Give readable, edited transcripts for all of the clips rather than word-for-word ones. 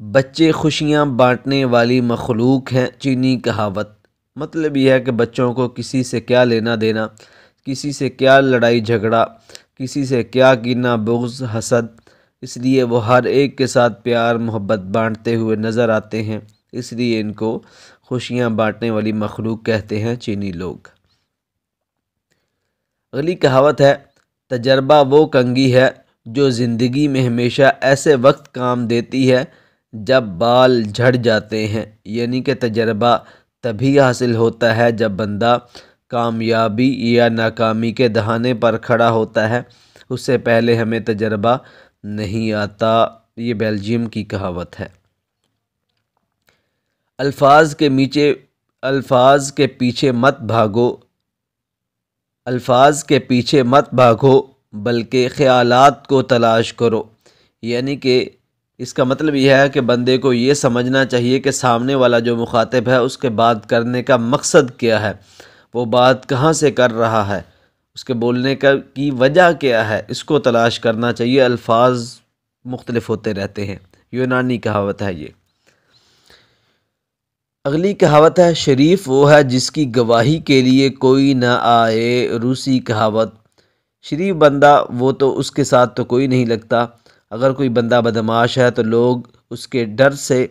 بچے خوشیاں بانٹنے والی مخلوق ہیں، چینی کہاوت۔ مطلب یہ ہے کہ بچوں کو کسی سے کیا لینا دینا، کسی سے کیا لڑائی جھگڑا، کسی سے کیا کینہ بغض حسد، اس لیے وہ ہر ایک کے ساتھ پیار محبت بانٹتے ہوئے نظر آتے ہیں، اس لیے ان کو خوشیاں بانٹنے والی مخلوق کہتے ہیں چینی لوگ۔ اگلی کہاوت ہے، تجربہ وہ کنگھی ہے جو زندگی میں ہمیشہ ایسے وقت کام دیتی ہے جب بال جھڑ جاتے ہیں، یعنی کہ تجربہ تبھی حاصل ہوتا ہے جب بندہ کامیابی یا ناکامی کے دہانے پر کھڑا ہوتا ہے، اس سے پہلے ہمیں تجربہ نہیں آتا۔ یہ بیلجیم کی کہاوت ہے۔ الفاظ کے پیچھے مت بھاگو بلکہ خیالات کو تلاش کرو، یعنی کہ اس کا مطلب یہ ہے کہ بندے کو یہ سمجھنا چاہیے کہ سامنے والا جو مخاطب ہے اس کے بات کرنے کا مقصد کیا ہے، وہ بات کہاں سے کر رہا ہے، اس کے بولنے کی وجہ کیا ہے، اس کو تلاش کرنا چاہیے۔ الفاظ مختلف ہوتے رہتے ہیں، یونانی کہاوت ہے یہ۔ اگلی کہاوت ہے، شریف وہ ہے جس کی گواہی کے لیے کوئی نہ آئے، روسی کہاوت۔ شریف بندہ وہ تو اس کے ساتھ تو کوئی نہیں لگتا، اگر کوئی بندہ بدمعاش ہے تو لوگ اس کے ڈر سے،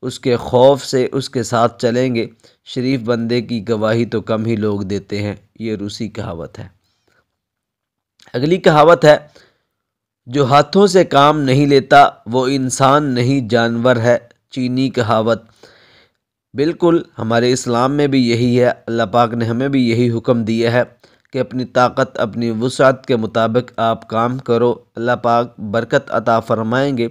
اس کے خوف سے اس کے ساتھ چلیں گے، شریف بندے کی گواہی تو کم ہی لوگ دیتے ہیں، یہ روسی کہاوت ہے۔ اگلی کہاوت ہے، جو ہاتھوں سے کام نہیں لیتا وہ انسان نہیں جانور ہے، چینی کہاوت۔ بالکل ہمارے اسلام میں بھی یہی ہے، اللہ پاک نے ہمیں بھی یہی حکم دیا ہے کہ اپنی طاقت اپنی وسعت کے مطابق آپ کام کرو، اللہ پاک برکت عطا فرمائیں گے۔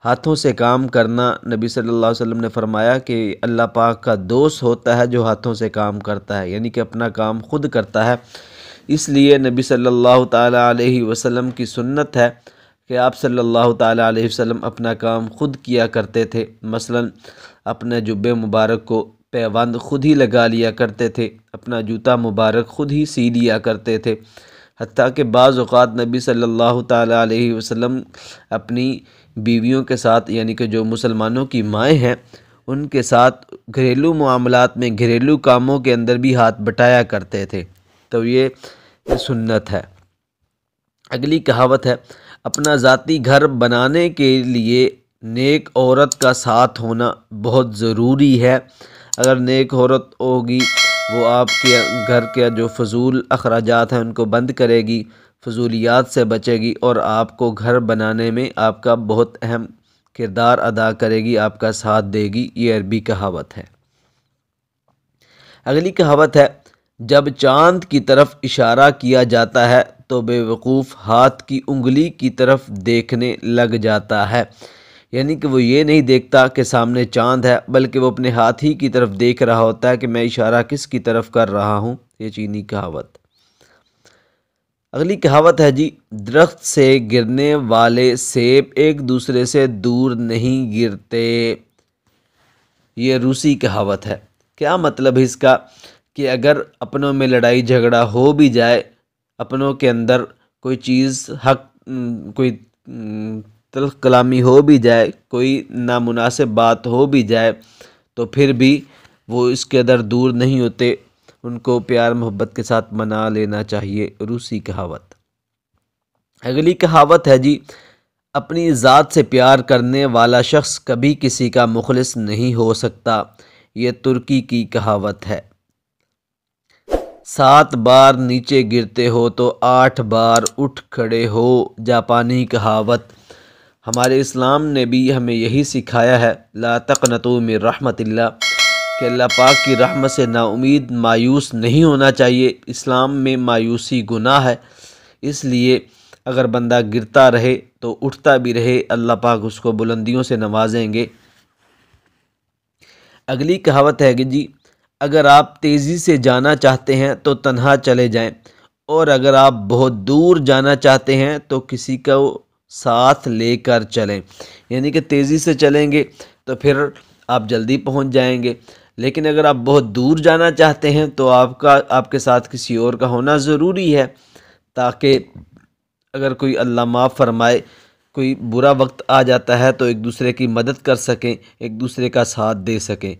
ہاتھوں سے کام کرنا، نبی صلی اللہ علیہ وسلم نے فرمایا کہ اللہ پاک کا دوست ہوتا ہے جو ہاتھوں سے کام کرتا ہے، یعنی کہ اپنا کام خود کرتا ہے۔ اس لیے نبی صلی اللہ تعالیٰ علیہ وسلم کی سنت ہے کہ آپ صلی اللہ تعالیٰ علیہ وسلم اپنا کام خود کیا کرتے تھے، مثلاً اپنے جبے مبارک کو پیوند خود ہی لگا لیا کرتے تھے، اپنا جوتا مبارک خود ہی سی لیا کرتے تھے، حتیٰ کہ بعض اوقات نبی صلی اللہ تعالیٰ علیہ وسلم اپنی بیویوں کے ساتھ، یعنی کہ جو مسلمانوں کی مائیں ہیں، ان کے ساتھ گھریلو معاملات میں، گھریلو کاموں کے اندر بھی ہاتھ بٹایا کرتے تھے، تو یہ سنت ہے۔ اگلی کہاوت ہے، اپنا ذاتی گھر بنانے کے لیے نیک عورت کا ساتھ ہونا بہت ضروری ہے۔ اگر نیک عورت ہوگی وہ آپ کے گھر کے جو فضول اخراجات ہیں ان کو بند کرے گی، فضولیات سے بچے گی، اور آپ کو گھر بنانے میں آپ کا بہت اہم کردار ادا کرے گی، آپ کا ساتھ دے گی، یہ عربی کہاوت ہے۔ اگلی کہاوت ہے، جب چاند کی طرف اشارہ کیا جاتا ہے تو بے وقوف ہاتھ کی انگلی کی طرف دیکھنے لگ جاتا ہے، یعنی کہ وہ یہ نہیں دیکھتا کہ سامنے چاند ہے، بلکہ وہ اپنے ہاتھ ہی کی طرف دیکھ رہا ہوتا ہے کہ میں اشارہ کس کی طرف کر رہا ہوں، یہ چینی کہاوت۔ اگلی کہاوت ہے جی، درخت سے گرنے والے سیب ایک دوسرے سے دور نہیں گرتے، یہ روسی کہاوت ہے۔ کیا مطلب ہے اس کا؟ کہ اگر اپنوں میں لڑائی جھگڑا ہو بھی جائے، اپنوں کے اندر کوئی چیز کوئی تلخ کلامی ہو بھی جائے، کوئی نامناسب بات ہو بھی جائے، تو پھر بھی وہ اس کے اندر دور نہیں ہوتے، ان کو پیار محبت کے ساتھ منا لینا چاہیے، روسی کہاوت۔ اگلی کہاوت ہے جی، اپنی ذات سے پیار کرنے والا شخص کبھی کسی کا مخلص نہیں ہو سکتا، یہ ترکی کی کہاوت ہے۔ 7 بار نیچے گرتے ہو تو 8 بار اٹھ کھڑے ہو، جاپانی کہاوت۔ ہمارے اسلام نے بھی ہمیں یہی سکھایا ہے، لا تقنطوا من رحمت اللہ، کہ اللہ پاک کی رحمت سے نا امید مایوس نہیں ہونا چاہیے۔ اسلام میں مایوسی گناہ ہے، اس لیے اگر بندہ گرتا رہے تو اٹھتا بھی رہے، اللہ پاک اس کو بلندیوں سے نوازیں گے۔ اگلی کہاوت ہے کہ جی، اگر آپ تیزی سے جانا چاہتے ہیں تو تنہا چلے جائیں، اور اگر آپ بہت دور جانا چاہتے ہیں تو کسی کو ساتھ لے کر چلیں، یعنی کہ تیزی سے چلیں گے تو پھر آپ جلدی پہنچ جائیں گے، لیکن اگر آپ بہت دور جانا چاہتے ہیں تو آپ کے ساتھ کسی اور کا ہونا ضروری ہے، تاکہ اگر کوئی اللہ معاف فرمائے کوئی برا وقت آ جاتا ہے تو ایک دوسرے کی مدد کر سکیں، ایک دوسرے کا ساتھ دے سکیں۔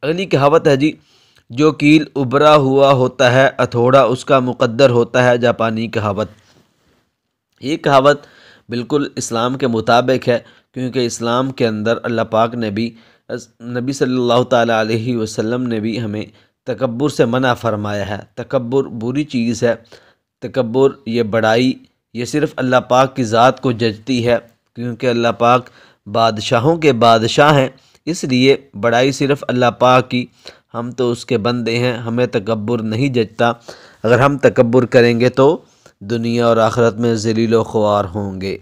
اگلی کہاوت ہے جی، جو کیل ابھرا ہوا ہوتا ہے ہتھوڑا اس کا مقدر ہوتا ہے، جاپانی کہاوت۔ یہ کہاوت بالکل اسلام کے مطابق ہے، کیونکہ اسلام کے اندر اللہ پاک نے بھی، نبی صلی اللہ تعالیٰ علیہ وسلم نے بھی ہمیں تکبر سے منع فرمایا ہے۔ تکبر بری چیز ہے، تکبر یہ بڑائی یہ صرف اللہ پاک کی ذات کو ججتی ہے، کیونکہ اللہ پاک بادشاہوں کے بادشاہ ہیں، اس لیے بڑائی صرف اللہ پاک کی، ہم تو اس کے بندے ہیں، ہمیں تکبر نہیں جچتا۔ اگر ہم تکبر کریں گے تو دنیا اور آخرت میں ذلیل و خوار ہوں گے۔